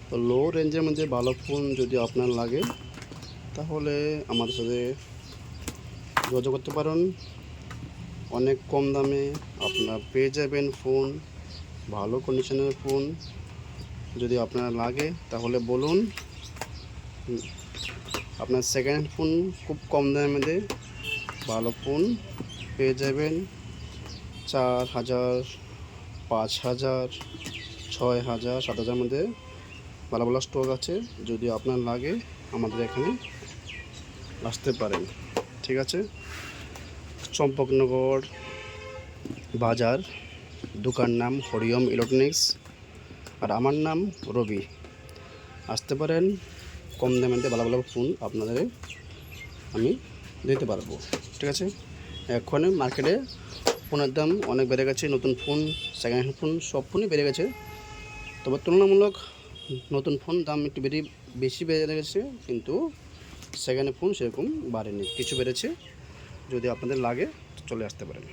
তো লো রেঞ্জের মধ্যে ভালো ফোন যদি আপনার লাগে তাহলে আমাদের সাথে যোগাযোগ করতে পারেন। অনেক কম দামে আপনারা পেয়ে যাবেন ফোন, ভালো কন্ডিশনের ফোন। যদি আপনার লাগে তাহলে বলুন। আপনার সেকেন্ড হ্যান্ড ফোন খুব কম দামের মধ্যে ভালো ফোন পেয়ে যাবেন। 4000, 5000, 6000, 7000 মধ্যে ভালো ভালো স্টক আছে। যদি আপনার লাগে আমাদের এখানে আসতে পারেন, ঠিক আছে। চম্পকনগর বাজার, দোকান নাম হরিওম ইলেকট্রনিক্স, আর আমার নাম রবি। আসতে পারেন, কম দামে ভালো ভালো ফোন আপনাদের আমি দিতে পারবো, ঠিক আছে। এখন মার্কেটে ফোনের দাম অনেক বেড়ে গেছে, নতুন ফোন, সেকেন্ড হ্যান্ড ফোন, সব ফোনই বেড়ে গেছে। তবে তুলনামূলক নতুন ফোন দাম একটু বেশি বেড়ে গেছে, কিন্তু সেকেন্ড হ্যান্ড ফোন সেরকম বাড়েনি, কিছু বেড়েছে। যদি আপনাদের লাগে চলে আসতে পারেন।